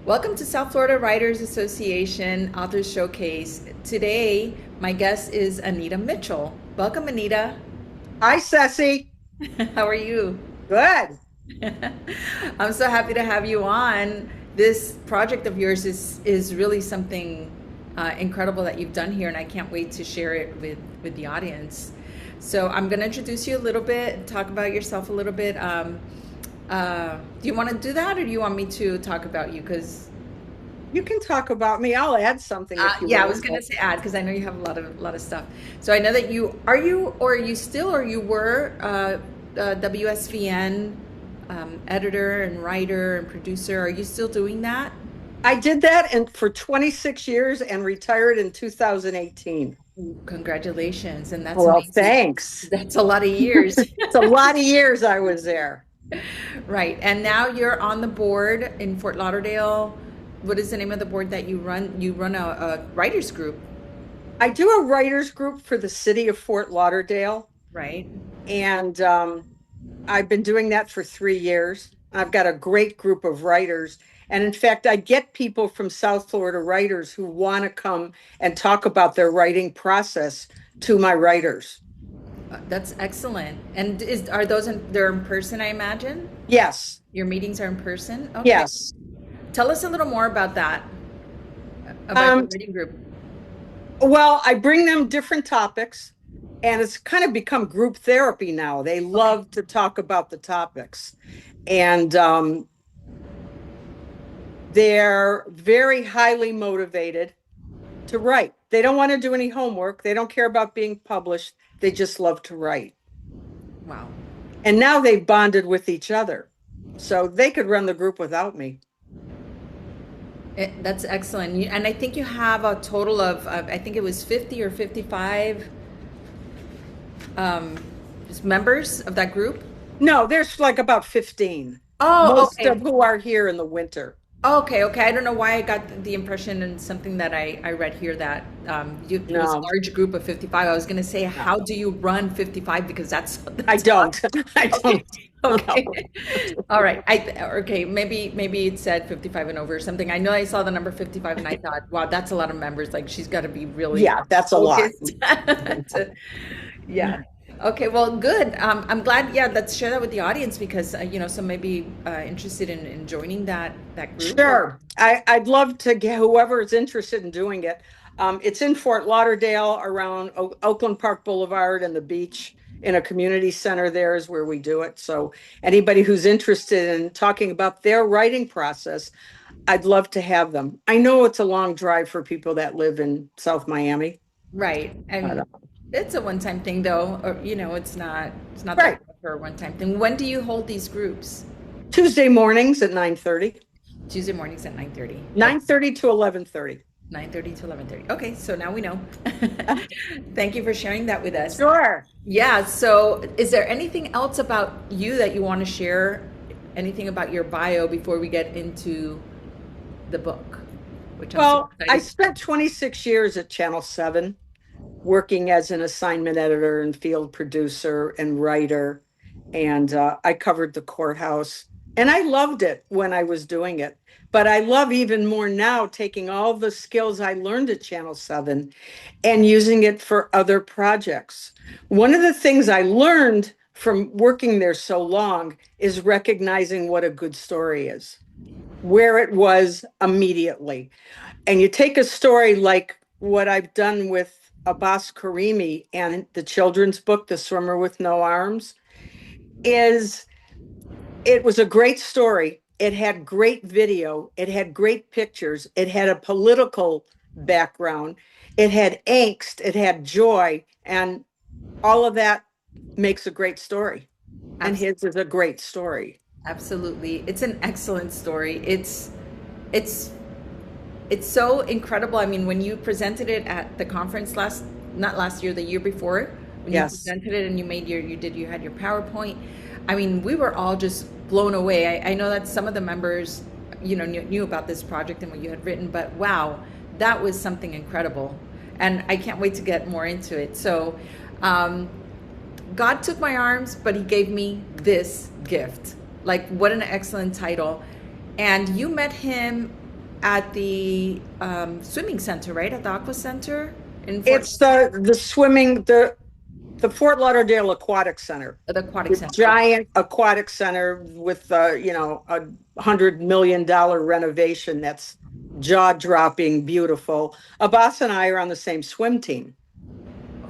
Welcome to South Florida Writers Association Authors Showcase. Today, my guest is Anita Mitchell. Welcome, Anita. Hi, Ceci. How are you? Good. I'm so happy to have you on. This project of yours is really something incredible that you've done here, and I can't wait to share it with the audience. So I'm going to introduce you a little bit, talk about yourself a little bit. Do you want to do that, or do you want me to talk about you? Because You can talk about me. I'll add something if you yeah, I want. was gonna say add because I know you have a lot of stuff. So I know that you were WSVN editor and writer and producer. Are you still doing that? I did that and for 26 years and retired in 2018. Congratulations, and that's Well, amazing. thanks. That's a lot of years. It's a lot of years I was there. Right. And now you're on the board in Fort Lauderdale. What is the name of the board that you run? You run a writers group, I do a writers group for the city of Fort Lauderdale, right? and I've been doing that for 3 years. I've got a great group of writers. And in fact, I get people from South Florida writers who want to come and talk about their writing process to my writers. That's excellent. And are they're in person, I imagine? Yes, Your meetings are in person? Okay. yes. Tell us a little more about that, about your Um, reading group. well, I bring them different topics, and it's kind of become group therapy now. They Okay. love to talk about the topics, and they're very highly motivated to write. They don't want to do any homework. They don't care about being published. They just love to write. Wow. And now they've bonded with each other. So they could run the group without me. That's excellent. And I think you have a total of, I think it was 50 or 55 um, just members of that group. No, there's like about 15, Oh, most of okay. who are here in the winter. Okay, okay. I don't know why I got the impression and something that I read here that it was a No, large group of 55. I was going to say, no, how do you run 55? Because I that's a lot. don't. I Okay, don't. okay. No. All right. Okay, maybe it said 55 and over or something. I know I saw the number 55 and I thought, wow, that's a lot of members. Like she's got to be really Yeah, that's a lot. focused. Yeah. Okay, well, good. I'm glad. Yeah, let's share that with the audience because some may be interested in joining that group. Or Sure. I'd love to get whoever is interested in doing it. It's in Fort Lauderdale around Oakland Park Boulevard and the beach in a community center there is where we do it. So anybody who's interested in talking about their writing process, I'd love to have them. I know it's a long drive for people that live in South Miami. right, But, and it's a one-time thing though, or it's not that right. bad for a one-time thing. When do you hold these groups? Tuesday mornings at 9:30. Tuesday mornings at 9:30. Okay. 9:30 to 11:30. 9:30 to 11:30. Okay, so now we know. Thank you for sharing that with us. Sure. Yeah, so is there anything else about you that you want to share? Anything about your bio before we get into the book, which I'm super Well, I excited. spent 26 years at Channel 7 working as an assignment editor and field producer and writer. And I covered the courthouse. And I loved it when I was doing it. But I love even more now taking all the skills I learned at Channel 7 and using it for other projects. One of the things I learned from working there so long is recognizing what a good story is, where it was immediately. And you take a story like what I've done with Abbas Karimi and the children's book, The Swimmer with No Arms, is it was a great story. It had great video. It had great pictures. It had a political background. It had angst. It had joy. And all of that makes a great story. And his is a great story. Absolutely. It's an excellent story. It's it's so incredible. I mean, when you presented it at the conference not last year, the year before, when you Yes. presented it and you had your PowerPoint. I mean, we were all just blown away. I know that some of the members, knew about this project and what you had written, but wow, that was something incredible. And I can't wait to get more into it. So, um, God took my arms, but He gave me this gift. Like, what an excellent title. And you met Him at the swimming center, right? At the Aqua Center in Fort, It's the swimming the Fort Lauderdale Aquatic Center, the aquatic the center. Okay. giant aquatic center with $100 million renovation that's jaw-dropping beautiful. Abbas and I are on the same swim team.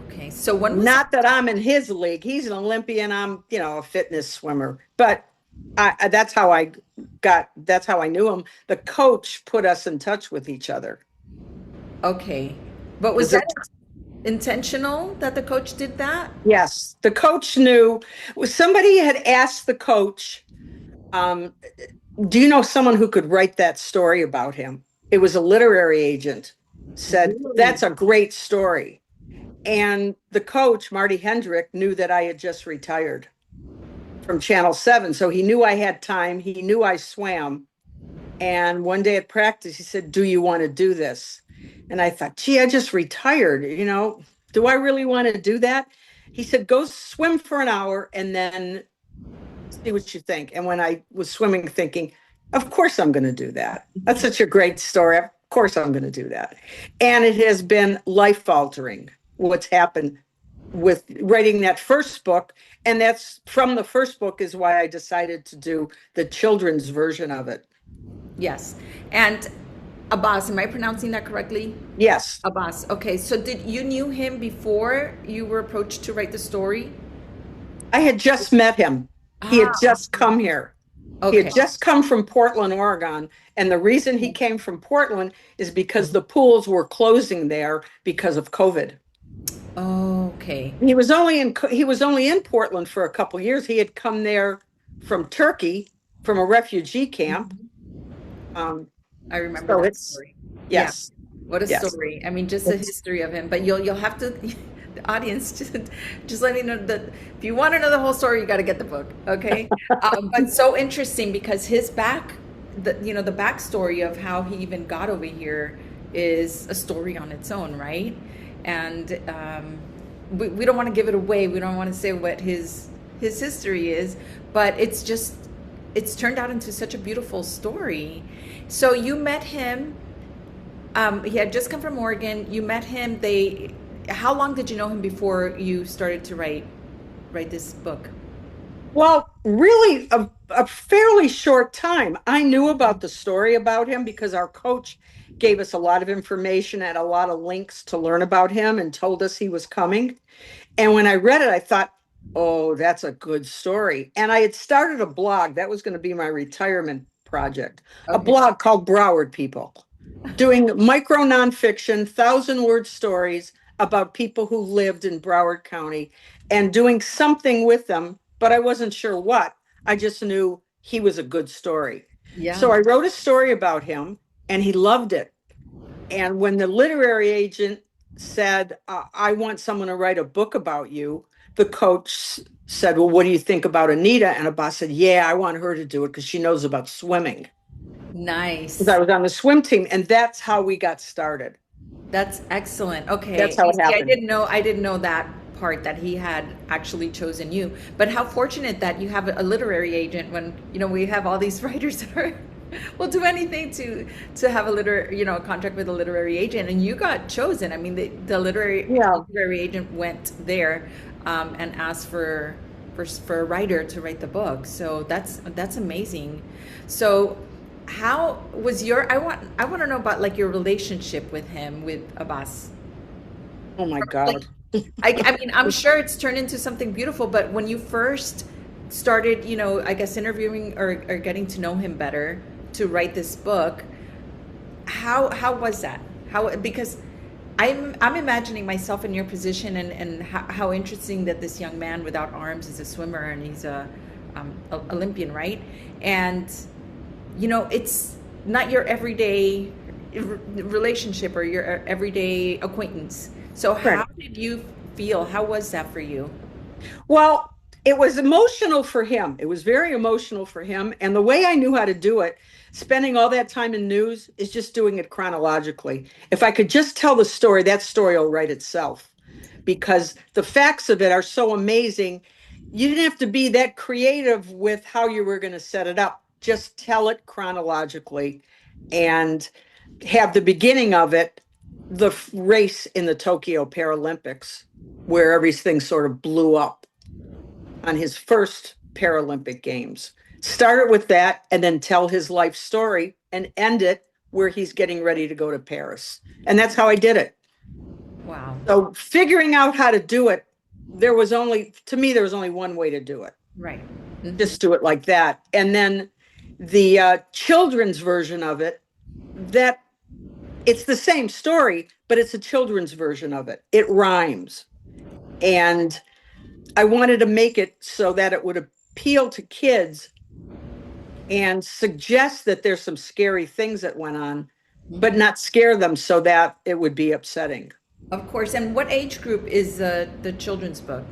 Okay. So when was Not that I'm in his league. He's an Olympian. I'm, a fitness swimmer. But that's how that's how I knew him. The coach put us in touch with each other. okay? But was Was it? that intentional that the coach did that? Yes. The coach knew. Somebody had asked the coach, um, do you know someone who could write that story about him? It was a literary agent, said, Really? that's a great story. And the coach, Marty Hendrick, knew that I had just retired from Channel 7. So he knew I had time. He knew I swam. And one day at practice, he said, do you want to do this? And I thought, gee, I just retired. Do I really want to do that? He said, go swim for an hour and then see what you think. And when I was swimming, thinking, of course I'm going to do that. That's such a great story. Of course I'm going to do that. And it has been life altering what's happened with writing that first book. And that's from the first book is why I decided to do the children's version of it. Yes. And Abbas, am I pronouncing that correctly? Yes, Abbas. Okay. So did you knew him before you were approached to write the story? I had just met him. He Ah, had just come here. He had okay. just come from Portland, Oregon. And the reason he came from Portland is because the pools were closing there because of COVID. Okay. He was only in Portland for a couple years. He had come there from Turkey, from a refugee camp. Um, I remember so that it's story. Yeah. yes, What a yes. story. I mean, just the It's history of him. But you'll have to the audience just let me know that if you want to know the whole story, you got to get the book. Okay. But so interesting because the backstory of how he even got over here is a story on its own, right? And we don't want to give it away. We don't want to say what his history is, but it's turned out into such a beautiful story. So you met him. He had just come from Oregon. You met him. How long did you know him before you started to write this book? Well, really a fairly short time. I knew about the story about him because our coach gave us a lot of information and a lot of links to learn about him and told us he was coming. And when I read it, I thought, oh, that's a good story. And I had started a blog. That was going to be my retirement project, a Okay. blog called Broward People, doing micro nonfiction, thousand-word stories about people who lived in Broward County and doing something with them, but I wasn't sure what. I just knew he was a good story. So Yeah. I wrote a story about him and he loved it. And when the literary agent said, I want someone to write a book about you, the coach said, well, what do you think about Anita? And Abbas said, yeah, I want her to do it because she knows about swimming. Because I Nice. was on the swim team, and that's how we got started. That's excellent. Okay. That's how You it see, happened. I didn't know that part that he had actually chosen you. But how fortunate that you have a literary agent when, we have all these writers that are will do anything to have a contract with a literary agent and you got chosen. I mean, the Yeah. literary agent went there and asked for a writer to write the book. So that's amazing. So how was I want to know about like your relationship with him, with Abbas. Oh my Like, God. I mean, I'm sure it's turned into something beautiful, but when you first started, I guess interviewing or getting to know him better to write this book, how was that? How, because I'm imagining myself in your position and how interesting that this young man without arms is a swimmer and he's a Olympian, right? And it's not your everyday relationship or your everyday acquaintance. So how Right. did you feel? How was that for you? Well, it was emotional for him. It was very emotional for him. And the way I knew how to do it, spending all that time in news, is just doing it chronologically. If I could just tell the story, that story will write itself because the facts of it are so amazing. You didn't have to be that creative with how you were going to set it up. Just tell it chronologically. and have the beginning of it, the race in the Tokyo Paralympics, where everything sort of blew up on his first Paralympic Games. Start it with that and then tell his life story and end it where he's getting ready to go to Paris. And that's how I did it. Wow. So figuring out how to do it, to me, there was only one way to do it. Right. Mhm. Just do it like that. And then the children's version of it, that it's the same story, but it's a children's version of it. It rhymes. And I wanted to make it so that it would appeal to kids and suggest that there's some scary things that went on, but not scare them so that it would be upsetting. Of course. And what age group is the children's book?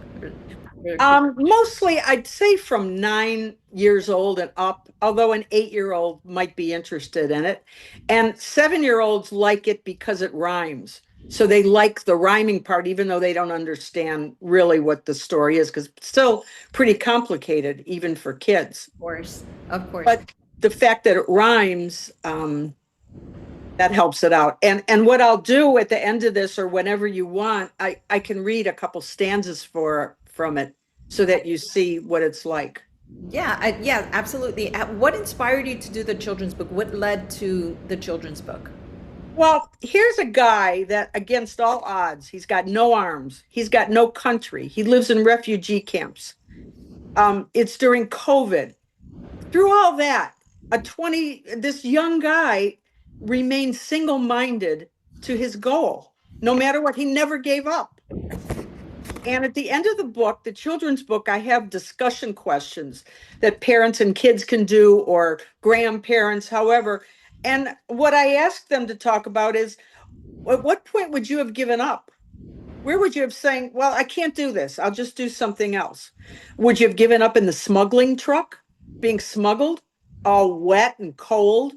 Mostly, I'd say from 9 years old and up, although an 8-year-old might be interested in it. And 7-year-olds like it because it rhymes. So they like the rhyming part, even though they don't understand really what the story is, because it's still pretty complicated, even for kids. Of course. Of course. But the fact that it rhymes, that helps it out. And what I'll do at the end of this, or whenever you want, I can read a couple stanzas from it so that you see what it's like. Yeah, yeah, absolutely. What inspired you to do the children's book? What led to the children's book? Well, here's a guy that, against all odds, he's got no arms, he's got no country, he lives in refugee camps. It's during COVID. Through all that, this young guy remained single-minded to his goal, no matter what. He never gave up. And at the end of the book, the children's book, I have discussion questions that parents and kids can do, or grandparents, however. And what I asked them to talk about is, at what point would you have given up? Where would you have saying, well, I can't do this, I'll just do something else? Would you have given up in the smuggling truck, being smuggled, all wet and cold?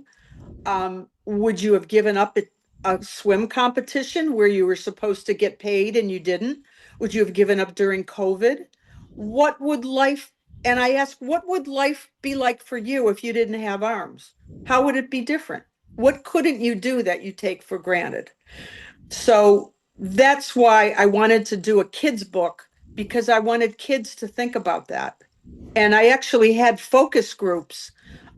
Would you have given up at a swim competition where you were supposed to get paid and you didn't? Would you have given up during COVID? What would life, and I ask, what would life be like for you if you didn't have arms? How would it be different? What couldn't you do that you take for granted? So that's why I wanted to do a kid's book, because I wanted kids to think about that. And I actually had focus groups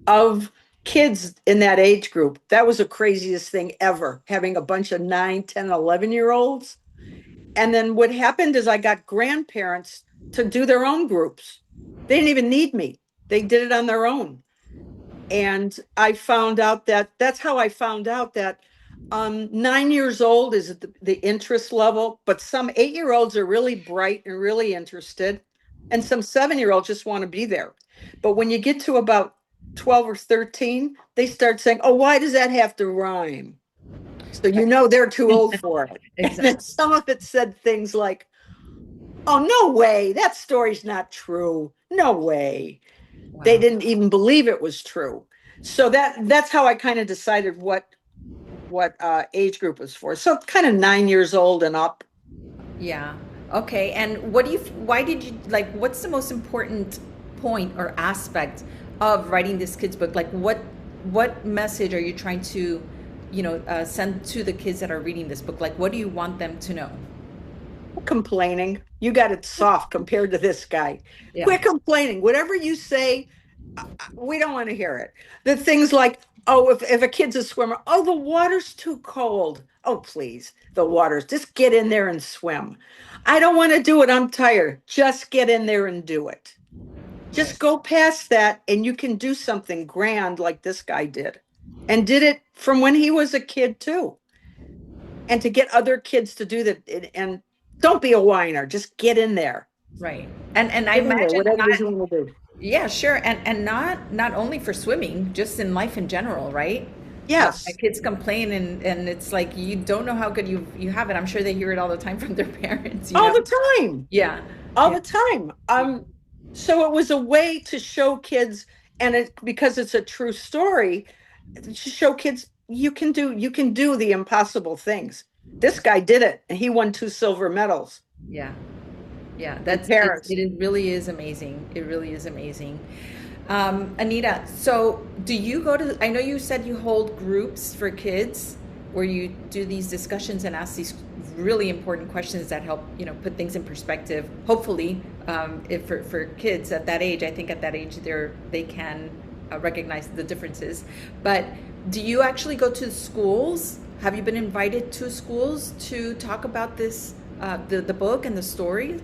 of kids in that age group. That was the craziest thing ever, having a bunch of 9, 10, 11-year-olds. And then what happened is I got grandparents to do their own groups. They didn't even need me. They did it on their own. And I found out that's how I found out that 9 years old is the interest level, but some 8-year-olds are really bright and really interested, and some 7-year-olds just want to be there. But when you get to about 12 or 13, they start saying, oh, why does that have to rhyme? So they're too old for it. Exactly. And some of it said things like, oh, no way, that story's not true. No way. Wow. They didn't even believe it was true. So that's how I kind of decided what age group was for. So kind of 9 years old and up. Yeah. Okay. And why did you like, what's the most important point or aspect of writing this kids book? Like what message are you trying to, send to the kids that are reading this book? Like, what do you want them to know? Complaining. You got it soft compared to this guy. Yeah. Quit complaining. Whatever you say, we don't want to hear it. The things like, oh, if a kid's a swimmer, oh, the water's too cold. Oh, please, the water's, just get in there and swim. I don't want to do it. I'm tired. Just get in there and do it. Just go past that and you can do something grand like this guy did, and did it from when he was a kid too. And to get other kids to do that, and don't be a whiner, just get in there. Right. And I imagine whatever you want to do. yeah, sure. And not only for swimming, just in life in general, right? Yes. My kids complain and it's like you don't know how good you have it. I'm sure they hear it all the time from their parents. All the time. Yeah. All the time. So it was a way to show kids, and because it's a true story, to show kids you can do the impossible things. This guy did it, and he won 2 silver medals. Yeah. Yeah, Parents. it really is amazing. It really is amazing. Anita, so do you go to, I know you said you hold groups for kids where you do these discussions and ask these really important questions that help, put things in perspective. Hopefully, if for kids at that age, I think at that age they can recognize the differences. But do you actually go to schools? Have you been invited to schools to talk about this, the book and the story?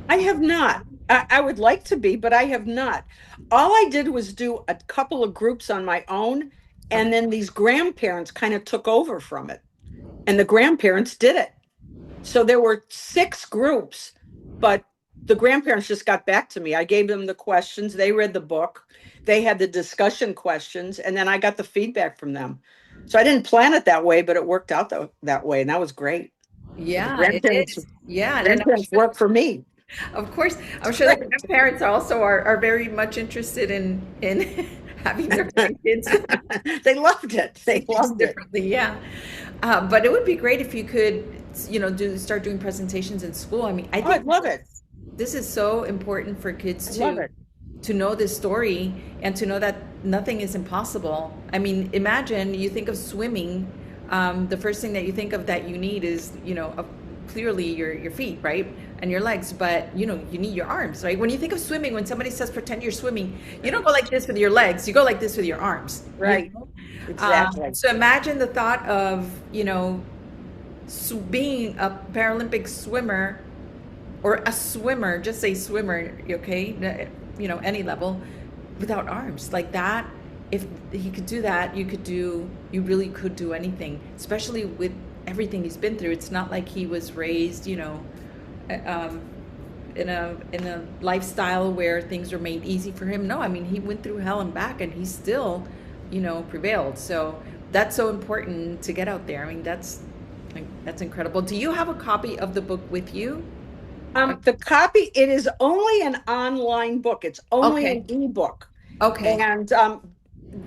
I have not. I would like to be, but I have not. All I did was do a couple of groups on my own, Okay. and then these grandparents kind of took over from it, and the grandparents did it. So there were six groups, but the grandparents just got back to me. I gave them the questions, they read the book, they had the discussion questions, and then I got the feedback from them. So I didn't plan it that way, but it worked out that way, and that was great. So the Yeah, it grandparents is. Yeah, and I'm grandparents sure, work for me. of course, I'm sure the grandparents also are very much interested in having their grandkids They loved it. see They things loved it. differently. Yeah, but it would be great if you could, do start doing presentations in school. I mean, I Oh, I think love it. this is so important for I kids love to it. know this story and to know that nothing is impossible. I mean, imagine you think of swimming. The first thing that you think of that you need is, clearly your feet, right? And your legs, but you need your arms, right? When you think of swimming, when somebody says pretend you're swimming, you don't go like this with your legs, you go like this with your arms, Right. Exactly. so imagine the thought of, being a Paralympic swimmer or a swimmer, just say swimmer, okay? Any level without arms like that. If he could do that, you really could do anything, especially with everything he's been through. It's not like he was raised, um, in a lifestyle where things were made easy for him. No, I mean, he went through hell and back and he still, prevailed. So that's so important to get out there. I mean, that's incredible. Do you have a copy of the book with you? The copy, it is only an online book. It's only Okay. an ebook. Okay. And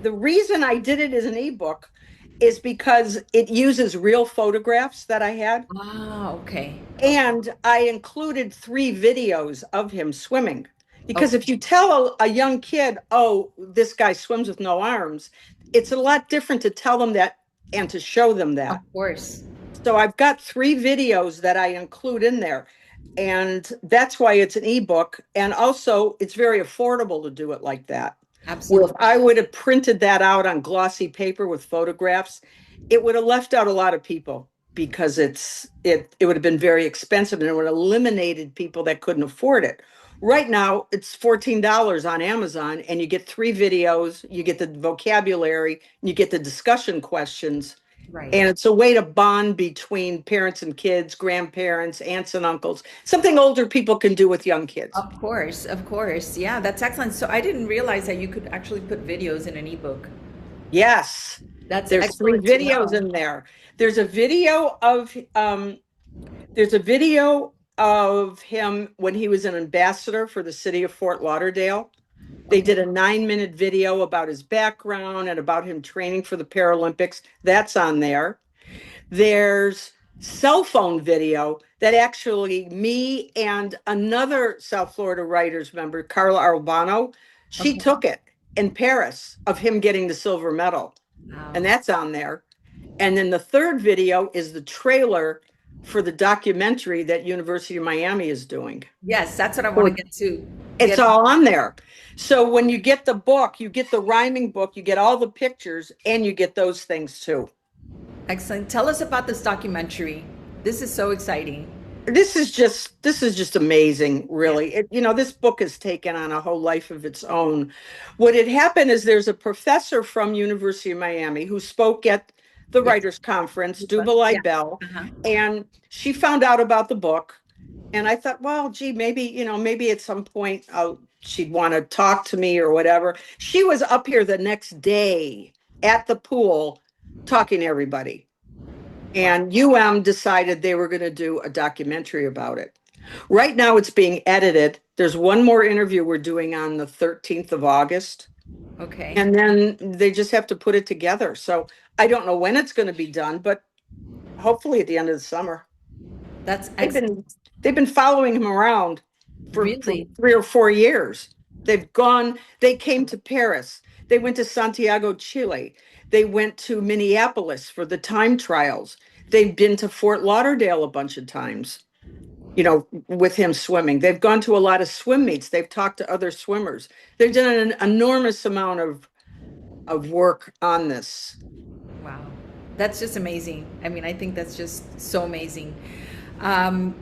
the reason I did it as an ebook is because it uses real photographs that I had. Ah, okay. Okay. And I included three videos of him swimming. Because Okay. if you tell a young kid, oh, this guy swims with no arms, it's a lot different to tell them that and to show them Of that. course. So I've got three videos that I include in there. And that's why it's an ebook. And also, it's very affordable to do it like that. Where if Absolutely. I would have printed that out on glossy paper with photographs, it would have left out a lot of people because it would have been very expensive and it would have eliminated people that couldn't afford it. Right now, it's $14 on Amazon, and you get three videos, you get the vocabulary, you get the discussion questions, Right. and it's a way to bond between parents and kids, grandparents, aunts and uncles, something older people can do with young kids. Of course. Of course. Yeah, that's excellent. So I didn't realize that you could actually put videos in an ebook. Yes, That's there's three excellent to videos know. in there. There's a video of there's a video of him when he was an ambassador for the city of Fort Lauderdale. They Okay. did a 9-minute video about his background and about him training for the Paralympics. That's on there. There's cell phone video that actually me and another South Florida writers member, Carla Albano, she Okay. took it in Paris of him getting the silver medal. And Wow. that's on there. And then the third video is the trailer for the documentary that University of Miami is doing. Yes, that's what I want to So get to. it's Get all on there. So when you get the book, you get the rhyming book, you get all the pictures, and you get those things too. excellent. Tell us about this documentary. This is so exciting. This is just amazing, Yeah. really. This book has taken on a whole life of its own. What had happened is there's a professor from University of Miami who spoke at the Yes. writers conference, Duba Yeah. Bell, Uh-huh. and she found out about the book. And I thought, well, gee, maybe at some point she'd want to talk to me or whatever. She was up here the next day at the pool talking to everybody. Wow. And decided they were going to do a documentary about it. Right now, it's being edited. There's one more interview we're doing on the 13th of August, Okay. and then they just have to put it together. So I don't know when it's going to be done, but hopefully at the end of the summer. That's They've excellent. been they've been following him around for Really? 3 or 4 years. They came to Paris. They went to Santiago, Chile. They went to Minneapolis for the time trials. They've been to Fort Lauderdale a bunch of times, with him swimming. They've gone to a lot of swim meets. They've talked to other swimmers. They've done an enormous amount of work on this. Wow. That's just amazing. I mean, I think that's just so amazing. Um,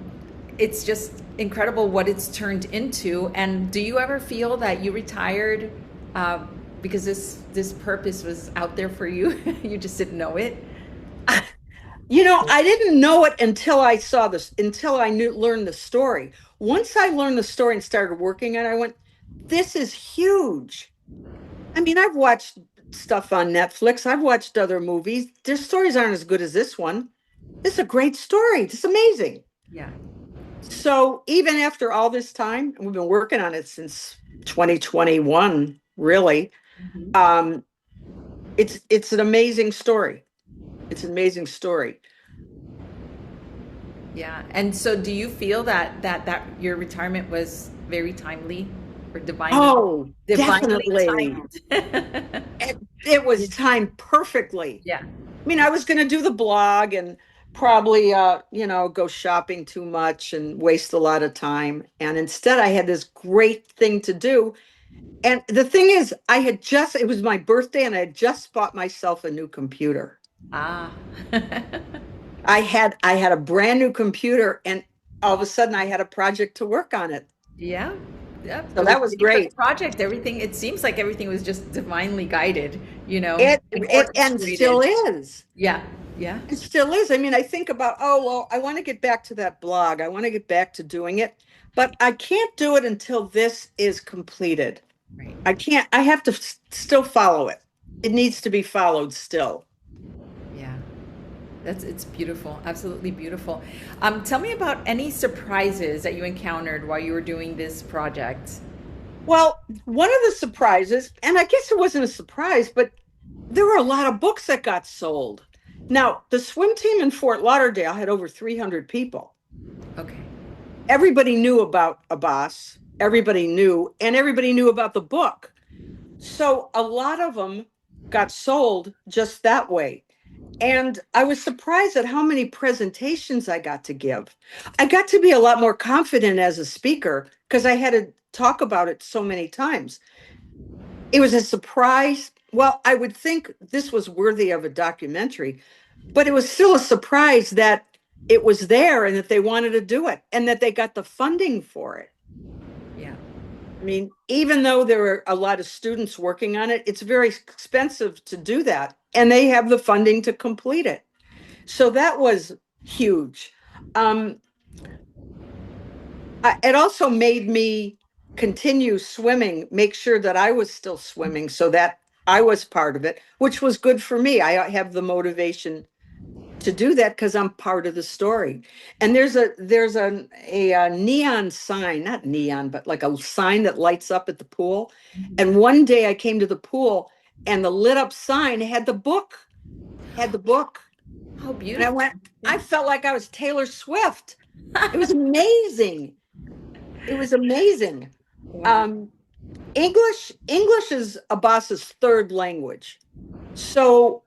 it's just incredible what it's turned into. And do you ever feel that you retired uh, because this purpose was out there for you? You just didn't know it? I didn't know it until I saw this, until I learned the story. Once I learned the story and started working on it, I went, this is huge. I mean, I've watched stuff on Netflix. I've watched other movies. Their stories aren't as good as this one. It's a great story. It's amazing. Yeah. So even after all this time, and we've been working on it since 2021, really, Mhm. um, it's an amazing story. It's an amazing story. Yeah. And so do you feel that your retirement was very timely or Oh, divinely definitely. timed? It was timed perfectly. Yeah. I mean, I was going to do the blog and probably, go shopping too much and waste a lot of time. And instead, I had this great thing to do. And the thing is, it was my birthday and I had just bought myself a new computer. Ah. I had a brand new computer and all of a sudden I had a project to work on it. Yeah. Yep. So It was that was the perfect great. project. Everything, it seems like everything was just divinely guided, and It and still orchestrated. is. Yeah. Yeah. It still is. I mean, I think about, oh, well, I want to get back to that blog. I want to get back to doing it, but I can't do it until this is completed. Right. I can't, I have to still follow it. It needs to be followed still. Yeah. It's beautiful. Absolutely beautiful. Tell me about any surprises that you encountered while you were doing this project. Well, one of the surprises, and I guess it wasn't a surprise, but there were a lot of books that got sold. Now, the swim team in Fort Lauderdale had over 300 people. Okay. Everybody knew about Abbas. Everybody knew about the book. So a lot of them got sold just that way. And I was surprised at how many presentations I got to give. I got to be a lot more confident as a speaker because I had to talk about it so many times. It was a surprise. Well, I would think this was worthy of a documentary, but it was still a surprise that it was there and that they wanted to do it and that they got the funding for it. Yeah. I mean, even though there are a lot of students working on it, it's very expensive to do that. And they have the funding to complete it. So that was huge. Um, it also made me continue swimming, make sure that I was still swimming so that I was part of it, which was good for me. I have the motivation to do that because I'm part of the story. And there's a neon sign, not neon, but like a sign that lights up at the pool. Mhm. And one day I came to the pool and the lit up sign had the book. How And beautiful. I felt like I was Taylor Swift. It was amazing. It was amazing. Wow. Um, English is Abbas's third language. So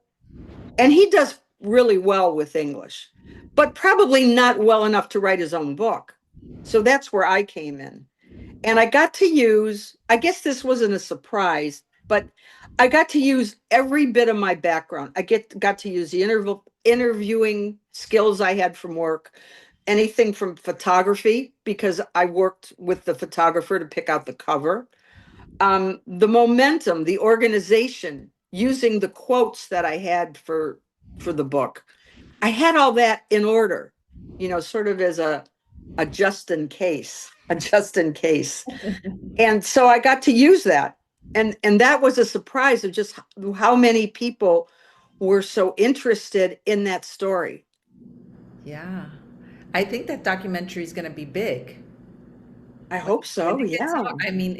and he does really well with English, but probably not well enough to write his own book. So that's where I came in. And I got to use, I guess this wasn't a surprise, but I got to use every bit of my background. Got to use the interviewing skills I had from work, anything from photography, because I worked with the photographer to pick out the cover, the momentum, the organization, using the quotes that I had for the book. I had all that in order, sort of as a just in case, a just in case. And so I got to use that. And that was a surprise of just how many people were so interested in that story. Yeah. I think that documentary is going to be big. I Like, hope when so. it gets Yeah. out, I mean,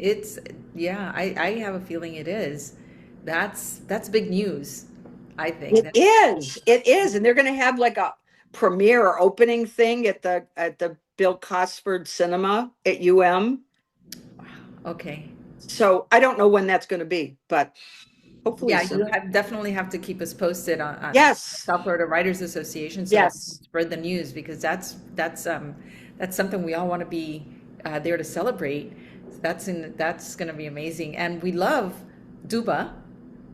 yeah, I have a feeling it is. That's big news, I think. It is. It is. And they're going to have like a premiere or opening thing at the Bill Cosford Cinema at UM. Wow. Okay. So I don't know when that's going to be, but hopefully Yeah, you soon. have definitely have to keep us posted on Yes, South Florida Writers Association so that we can yes. spread the news because that's something we all want to be there to celebrate. So that's going to be amazing, and we love Duba.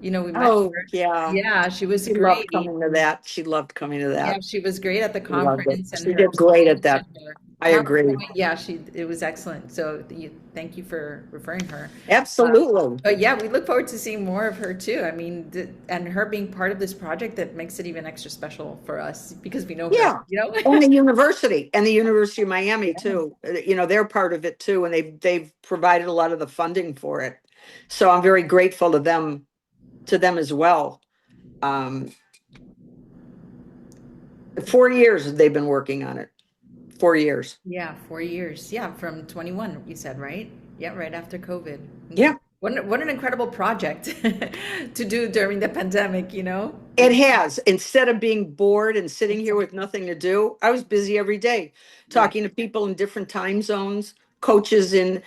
You know, we met Oh, her. yeah. Yeah, she was She loved great. coming to that. She loved coming to Yeah, that. she was great at the She loved it. conference, and She her did great at speech that. and her I agree. PowerPoint. Yeah, she it was excellent. So thank you for referring her. Absolutely. But yeah, we look forward to seeing more of her too. I mean, and her being part of this project that makes it even extra special for us because we know her, Yeah. you know? And the University of Miami Yeah. too. They're part of it too, and they've provided a lot of the funding for it. So I'm very grateful to them as well. Um, 4 years they've been working on it. 4 years. Yeah, 4 years. Yeah, from 21, you said, right? Yeah, right after COVID. Yeah, What an incredible project to do during the pandemic, you know? it has. Instead of being bored and sitting here with nothing to do, I was busy every day Yeah, talking to people in different time zones, coaches in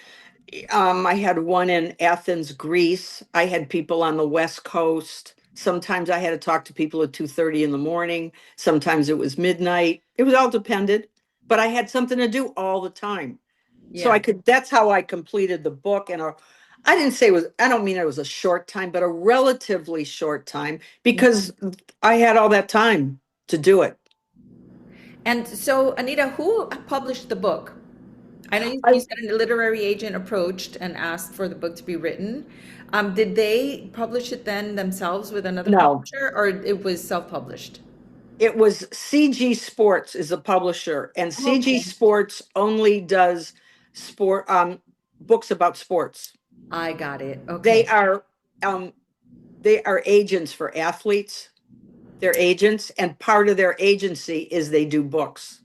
I had one in Athens, Greece. I had people on the West Coast. Sometimes I had to talk to people at 2:30 in the morning. Sometimes it was midnight. It was all dependent, but I had something to do all the time. So yeah. that's how I completed the book. I didn't say it was, I don't mean it was a short time, but a relatively short time because I had all that time to do it. And so, Anita, who published the book? I know I you said a literary agent approached and asked for the book to be written. Did they publish it then themselves with another No, publisher, or it was self-published? it was CG Sports is a publisher, and CG Okay. Sports only does sport books about sports. I got it. They Okay. are um they are agents for athletes. They're agents, and part of their agency is they do books.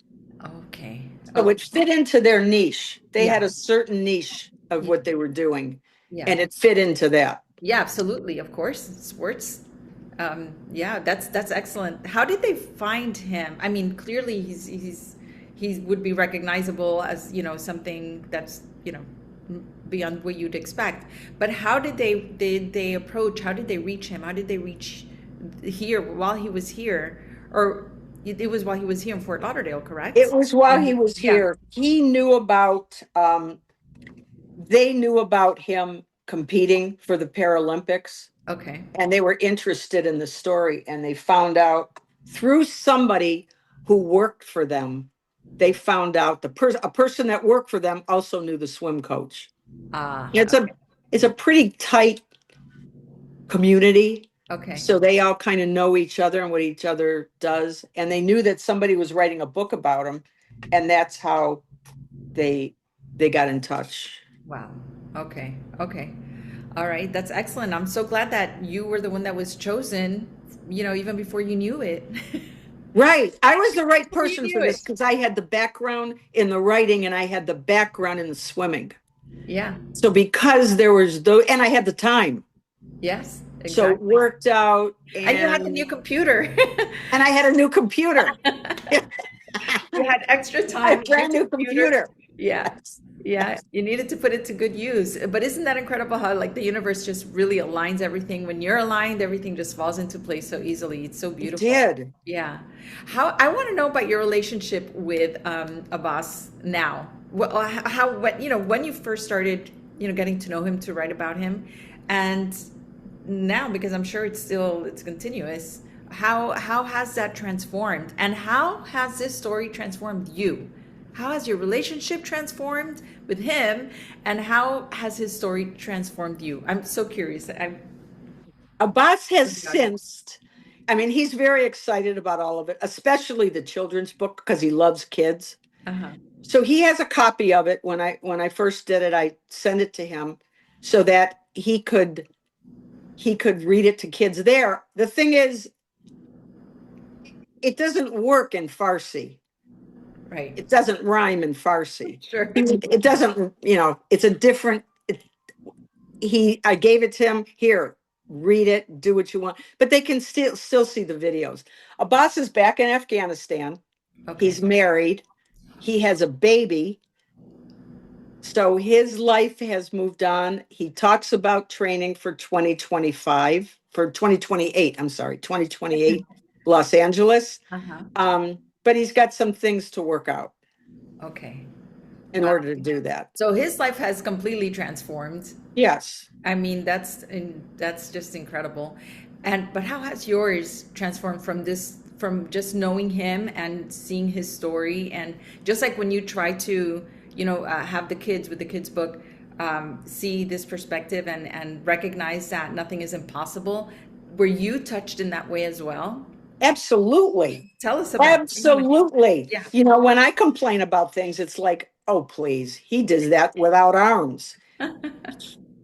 Okay. So Okay. it fit into their niche. They Yeah. had a certain niche of Yeah. what they were doing, Yeah. and it fit into that. Yeah, absolutely. Of course. Sports. Yeah, that's excellent. How did they find him? I mean, clearly he would be recognizable as, something that's, beyond what you'd expect. But how did they approach, how did they reach him? How did they reach here while he was here? Or it was while he was here in Fort Lauderdale, It correct? was while he And was yeah, here. They knew about him competing for the Paralympics, okay. and they were interested in the story, and they found out through somebody who worked for them. They found out a person that worked for them also knew the swim coach. Ah, It's a it's a pretty tight community. okay. So they all kind of know each other and what each other does. And they knew that somebody was writing a book about him. And that's how they they got in touch. Wow. Okay. Okay. All right. That's excellent. I'm so glad that you were the one that was chosen, even before you knew it. Right. I was the right Before you person for knew this it. because I had the background in the writing and I had the background in the swimming. Yeah. So because there was those, and I had the time. Yes, So it exactly. worked out, And you had the new computer. and I had a new computer. You had extra A time, new brand new computer. computer. Yeah. Yes. Yeah, Yes. you needed to put it to good use. But isn't that incredible how like the universe just really aligns everything? When you're aligned, everything just falls into place so easily. It's so It beautiful. did. Yeah. How I want to know about your relationship with Abbas now. Well, how when you first started, getting to know him to write about him, and now because I'm sure it's continuous. How has that transformed, and how has this story transformed you? How has your relationship transformed with him, and how has his story transformed you? I'm so curious. Abbas has The audience. since, I mean, he's very excited about all of it, especially the children's book because he loves kids. Uh-huh. So he has a copy of it. When I first did it, I sent it to him so that he could read it to kids there. The thing is, it doesn't work in Farsi. Right. It doesn't rhyme in Farsi. Sure. It doesn't, it's a different I gave it to him. Here, read it, do what you want. But they can still see the videos. Abbas is back in Afghanistan. Okay. He's married. He has a baby. So his life has moved on. He talks about training for 2025, for 2028, I'm sorry, 2028 Los Angeles. Uh-huh. But he's got some things to work out Okay. in Wow. order to do that. So his life has completely transformed. Yes. I mean, that's just incredible. And but how has yours transformed from this, from just knowing him and seeing his story, and just like when you try to, have the kids with the kids book, see this perspective and recognize that nothing is impossible. Were you touched in that way as well? Absolutely. Tell us about it. We want to. Absolutely. Yeah. You know, when I complain about things, it's like, oh, please, he does that without arms.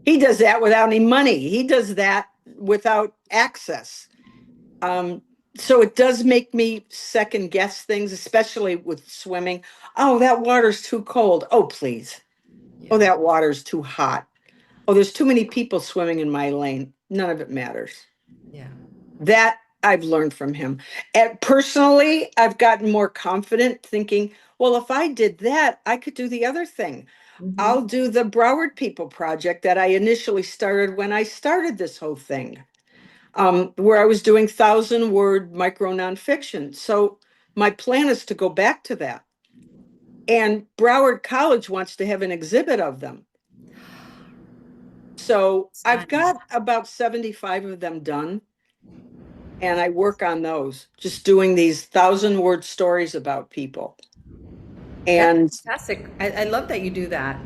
He does that without any money. He does that without access. Um, so it does make me second guess things, especially with swimming. Oh, that water's too cold. Oh, please. Oh, Yeah. that water's too hot. Oh, there's too many people swimming in my lane. None of it matters. Yeah. That I've learned from him. And personally, I've gotten more confident thinking, well, if I did that, I could do the other thing. Hmm. I'll do the Broward People Project that I initially started when I started this whole thing, where I was doing 1,000 word micro nonfiction. So my plan is to go back to that. And Broward College wants to have an exhibit of them. So It's I've nice. got about 75 of them done. And I work on those, just doing these 1,000 word stories about people. That's And fantastic. I love that you do that.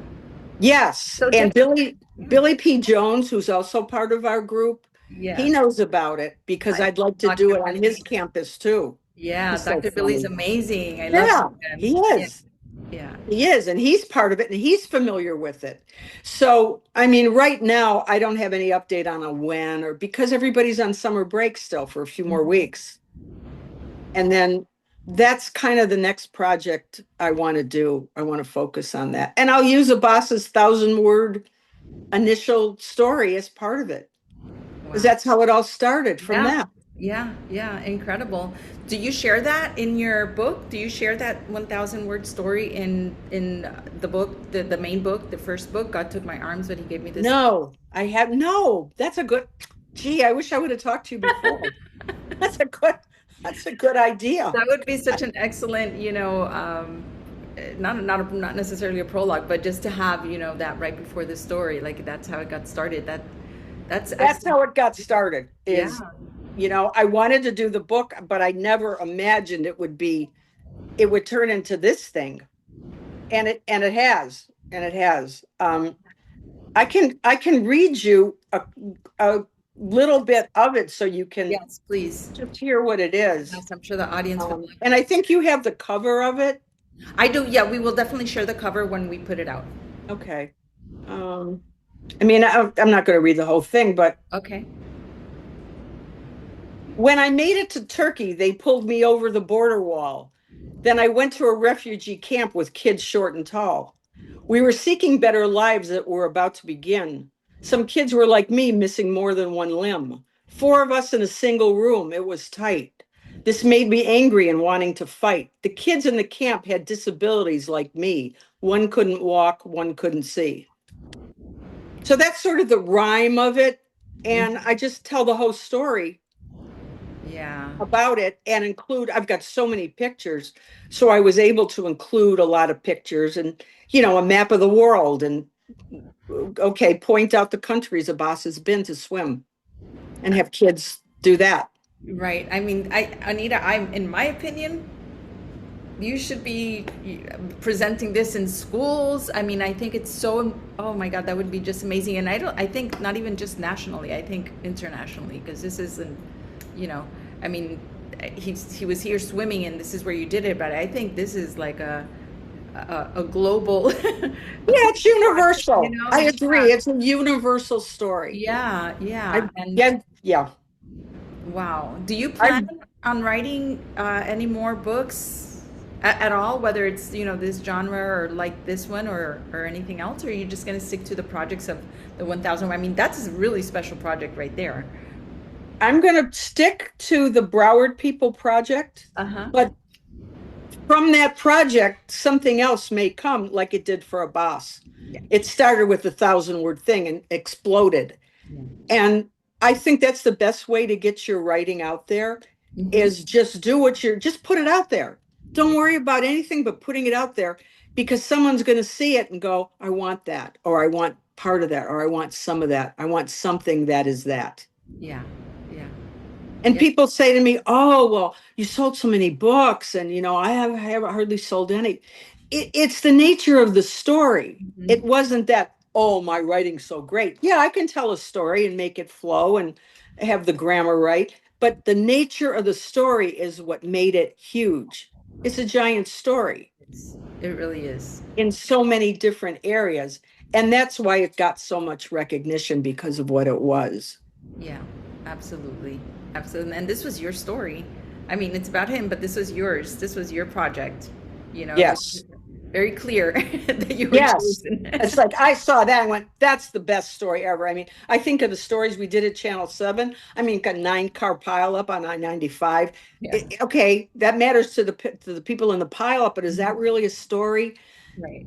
yes, So and different. Yeah. Billy P. Jones, who's also part of our group, he Yes. knows about it because I, I'd like to do Dr. it on his Billy. campus too. Yeah, He's so Dr. Billy's funny. amazing. I love Yeah, him. he Yeah. is. Yeah. He is, and he's part of it, and he's familiar with it. So, I mean, right now, I don't have any update on a when or because everybody's on summer break still for a few more Mhm. weeks. And then that's kind of the next project I want to do. I want to focus on that. And I'll use a boss's 1,000 word initial story as part of it. Because Wow. that's how it all started from Yeah. that. Yeah. Yeah. Incredible. Do you share that in your book? Do you share that 1,000 word story in the book, the main book, the first book? God took my arms, but He gave me this. No, I have no. That's a good, gee, I wish I would have talked to you before. That's a good, that's a good idea. That would be such an excellent, not necessarily a prologue, but just to have, that right before the story, like that's how it got started. That's That's excellent. how it got started Yeah. is, I wanted to do the book, but I never imagined it would turn into this thing. And it has, and it has. I can read you a little bit of it so you can Yes, please. just hear what it is. Yes, I'm sure the audience would love And I think you have the cover of it. it. I do. Yeah, we will definitely share the cover when we put it out. Okay. Um, I mean, I'm not going to read the whole thing, but Okay. when I made it to Turkey, they pulled me over the border wall. Then I went to a refugee camp with kids short and tall. We were seeking better lives that were about to begin. Some kids were like me, missing more than one limb. Four of us in a single room. It was tight. This made me angry and wanting to fight. The kids in the camp had disabilities like me. One couldn't walk, one couldn't see. So that's sort of the rhyme of it. And Mhm. I just tell the whole story Yeah. about it and I've got so many pictures. So I was able to include a lot of pictures and, a map of the world and, okay, point out the countries a boss has been to swim and have kids do that. Right. I mean, Anita, in my opinion, you should be presenting this in schools. I mean, I think it's so, oh my God, that would be just amazing. And I think not even just nationally, I think internationally, because this isn't, you know, I mean, he was here swimming and this is where you did it, but I think this is like a global, a Yeah, global it's project, universal. I Yeah. agree. It's a universal story. Yeah. I Yeah. And yeah, yeah. wow. Do you plan I on writing any more books at all, whether it's, this genre or like this one or anything else, or are you just going to stick to the projects of the 1,000? I mean, that's a really special project right there. I'm going to stick to the Broward People Project, Uh-huh. but from that project, something else may come like it did for a boss. Yeah. It started with a 1,000 word thing and exploded. Yeah. And I think that's the best way to get your writing out there Mm-hmm. is just do what you're, just put it out there. Don't worry about anything but putting it out there because someone's going to see it and go, I want that, or I want part of that, or I want some of that. I want something that is that. Yeah. Yeah. And Yeah. people say to me, "Oh, well, you sold so many books, and I haven't hardly sold any." It's the nature of the story. It Mm-hmm. wasn't that, "Oh, my writing's so great." Yeah, I can tell a story and make it flow and have the grammar right, but the nature of the story is what made it huge. It's a giant story It really is. in so many different areas, and that's why it got so much recognition because of what it was. Yeah, absolutely. Absolutely. And this was your story. I mean, it's about him, but this was yours. This was your project. It was Yes. very clear that you were Yes. chosen. It's like I saw that and went, that's the best story ever. I mean, I think of the stories we did at Channel 7. I mean, got 9 car pileup on I-95. Yeah. Okay, that matters to the people in the pileup, but is that really a story? Right.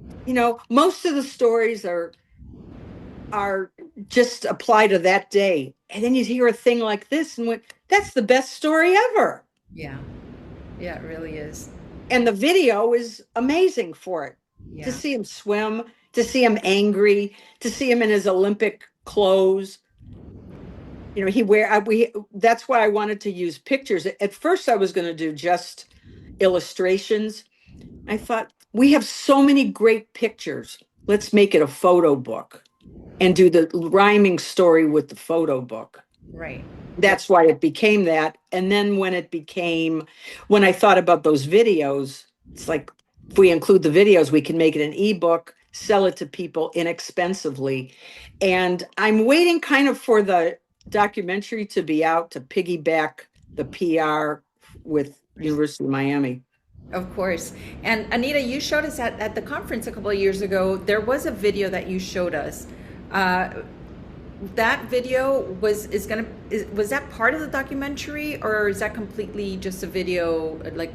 Most of the stories are just apply to that day. And then you hear a thing like this and went, that's the best story ever. Yeah. Yeah, it really is. And the video is amazing for it. To Yeah. see him swim, to see him angry, to see him in his Olympic clothes. He wear we that's why I wanted to use pictures. At first I was going to do just illustrations. I thought we have so many great pictures. Let's make it a photo book and do the rhyming story with the photo book. Right. Yeah. That's why it became that. And then when I thought about those videos, it's like if we include the videos, we can make it an ebook, sell it to people inexpensively. And I'm waiting kind of for the documentary to be out to piggyback the PR with University of Miami. Of course. And Anita, you showed us at the conference a couple of years ago, there was a video that you showed us. Uh, that video was that part of the documentary, or is that completely just a video like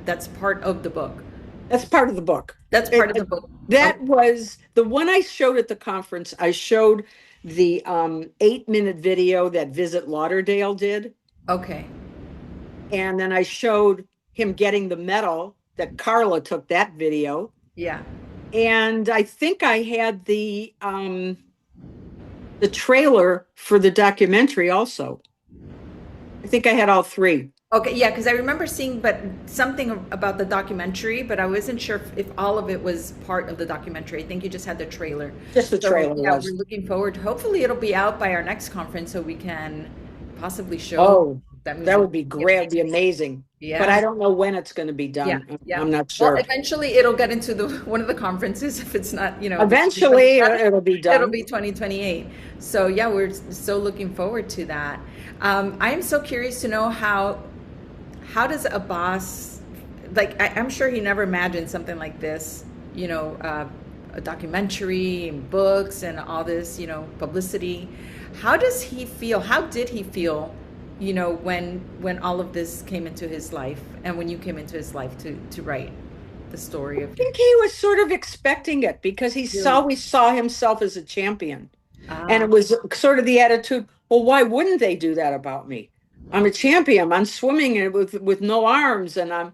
that's part of the book? That's part of the book. That's part of the book. That was the one I showed at the conference. I showed the 8-minute video that Visit Lauderdale did. Okay. And then I showed him getting the medal that Carla took that video. Yeah. And I think I had the trailer for the documentary also. I think I had all three. Okay, yeah, because I remember seeing but something about the documentary, but I wasn't sure if all of it was part of the documentary. I think you just had the trailer. Just the So trailer yeah, was. we're looking forward. Hopefully, it'll be out by our next conference, so we can possibly show Oh, that movie. that would be great. It'd be amazing. But Yeah, I don't know when it's going to be yeah, done. yeah. I'm not Well, sure. eventually, it'll get into the one of the conferences if it's not, Eventually, it'll be it'll done. be 2028. So yeah, we're so looking forward to that. I am so curious to know how does a boss, like I'm sure he never imagined something like this, a documentary and books and all this, publicity. How does he feel? How did he feel, when all of this came into his life and when you came into his life to write the story I of think he was sort of expecting it because really? always saw himself as a champion. And Ah, it was sort of the attitude, well, why wouldn't they do that about me? I'm a champion. I'm swimming with no arms. And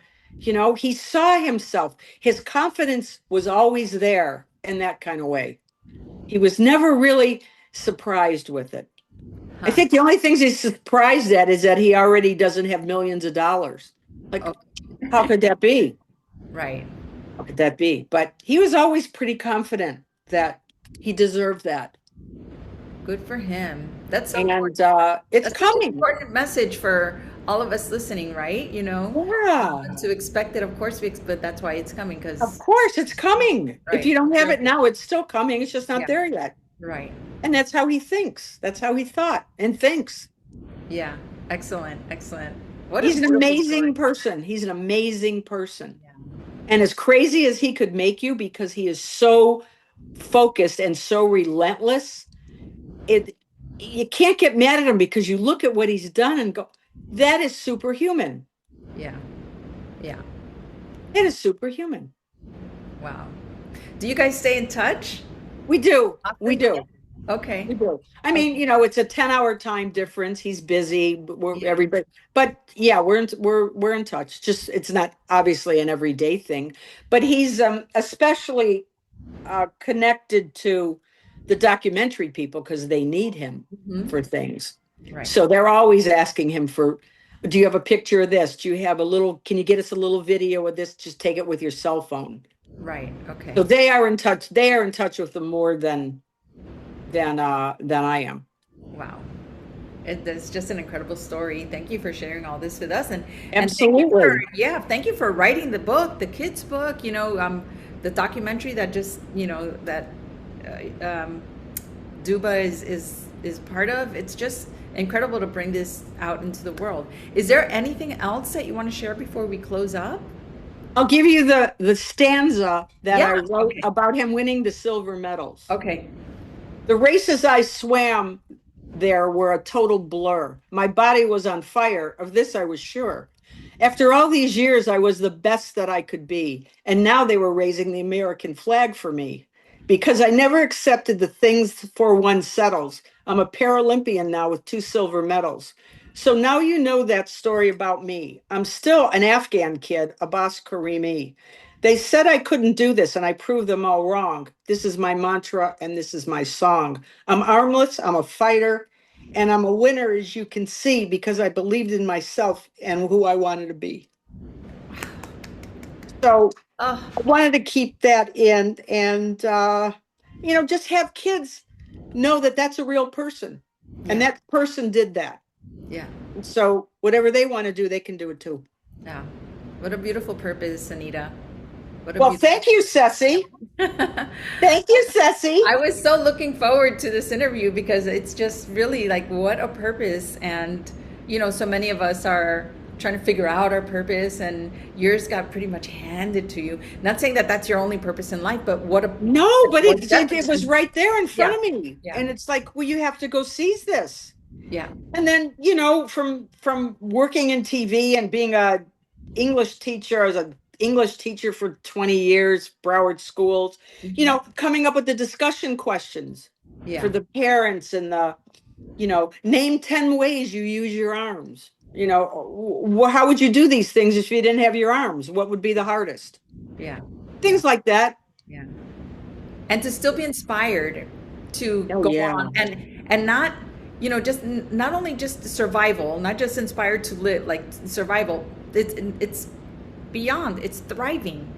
he saw himself. His confidence was always there in that kind of way. He was never really surprised with it. I huh. think the only things he's surprised at is that he already doesn't have millions of dollars. Like, Oh, how could that be? right. How could that be? But he was always pretty confident that he deserved that. Good for him. That's so important. And it's That's such an coming. important message for all of us listening, right? Yeah, To expect it, of course, but that's why it's coming of because, course, it's coming. If right. you don't have it now, it's still coming. It's just not Yeah, there yet. right. And that's how he thinks. That's how he thought and thinks. Yeah. Excellent. Excellent. What a He's an beautiful story. amazing person. He's an amazing person. Yeah. And as crazy as he could make you because he is so focused and so relentless, it you can't get mad at him because you look at what he's done and go, that is superhuman. Yeah. Yeah. It is superhuman. Wow. Do you guys stay in touch We do. We often? Yeah. do. Okay. We do. I mean, Okay. you know, it's a 10-hour time difference. He's busy, but we're Yeah. everybody, but yeah, we're in touch. Just it's not obviously an everyday thing, but he's especially connected to the documentary people because they need him Hmm. for things. Right. So they're always asking him for, do you have a picture of this? Do you have a little, can you get us a little video of this? Just take it with your cell phone. Right. Okay. So they are in touch. They are in touch with them more than I am. Wow. It's just an incredible story. Thank you for sharing all this with us, and thank you for, Absolutely. yeah, thank you for writing the book, the kids' book. The documentary that just that Duba is part of. It's just incredible to bring this out into the world. Is there anything else that you want to share before we close up? I'll give you the stanza that Yeah. I wrote Okay. about him winning the silver medals. Okay. The races I swam there were a total blur. My body was on fire. Of this I was sure. After all these years, I was the best that I could be. And now they were raising the American flag for me because I never accepted the things for one settles. I'm a Paralympian now with 2 silver medals. So now you know that story about me. I'm still an Afghan kid, Abbas Karimi. They said I couldn't do this, and I proved them all wrong. This is my mantra, and this is my song. I'm armless, I'm a fighter, and I'm a winner, as you can see, because I believed in myself and who I wanted to be. So Oh, I wanted to keep that in and, just have kids know that that's a real person. And yeah. that person did that. Yeah. So whatever they want to do, they can do it too. Yeah. What a beautiful purpose, Anita. What a Well, beautiful. thank you, Ceci. Thank you, Ceci. I was so looking forward to this interview because it's just really like what a purpose. And, so many of us are trying to figure out our purpose, and yours got pretty much handed to you. Not saying that that's your only purpose in life, but No, but what it was definitely. right there in front Yeah. of me. Yeah. And it's like, well, you have to go seize this. Yeah. And then, from working in TV and being a English teacher, I was an English teacher for 20 years, Broward schools, Mhm. coming up with the discussion questions for Yeah. the parents and name 10 ways you use your arms. How would you do these things if you didn't have your arms? What would be the hardest? Yeah. Yeah. Things like that. Yeah. And to still be inspired to Oh, go yeah. on and not just not only just survival, not just inspired to live like survival. It's beyond, it's thriving,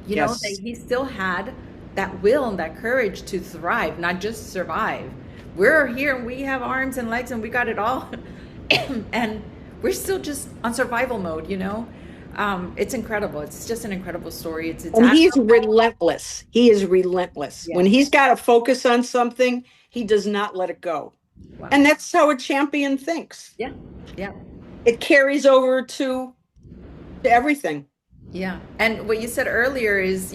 that Yes. he still had that will and that courage to thrive, not just survive. We're here and we have arms and legs and we got it all and we're still just on survival mode. It's incredible. It's just an incredible story. It's And he's admirable. relentless. He is relentless. Yeah. When he's got to focus on something, he does not let it go. Wow. And that's how a champion thinks. Yeah. Yeah. It carries over to everything. Yeah. And what you said earlier is,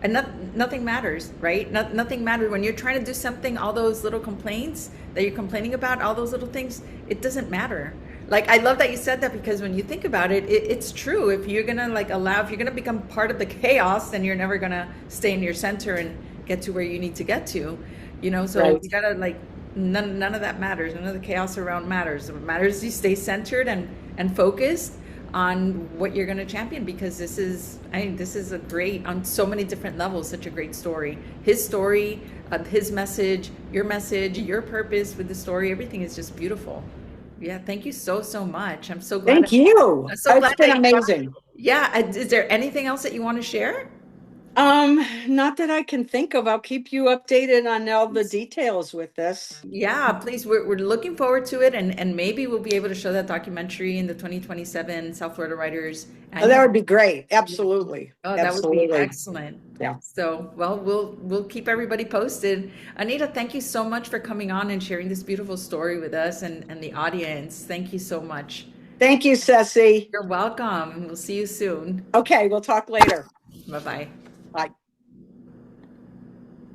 and nothing matters, right? Nothing matters when you're trying to do something. All those little complaints that you're complaining about, all those little things, it doesn't matter. Like, I love that you said that because when you think about it, it's true. If you're gonna if you're gonna become part of the chaos, then you're never gonna stay in your center and get to where you need to get to. So Right. you gotta none of that matters. None of the chaos around matters. What matters is you stay centered and focused on what you're going to champion, because this is a great, on so many different levels, such a great story. His story, his message, your purpose with the story, everything is just beautiful. Yeah, thank you so much. Thank you. I'm so It's glad been that you got. amazing. Yeah, is there anything else that you want to share? Not that I can think of. I'll keep you updated on all the details with this. Yeah, please. We're looking forward to it, and maybe we'll be able to show that documentary in the 2027 South Florida Writers Oh, that Annual. would be great. Absolutely. Oh, that would be Absolutely. excellent. Yeah. So, well, we'll keep everybody posted. Anita, thank you so much for coming on and sharing this beautiful story with us and the audience. Thank you so much. Thank you, Ceci. You're welcome. We'll see you soon. Okay, we'll talk later. Bye bye. Bye.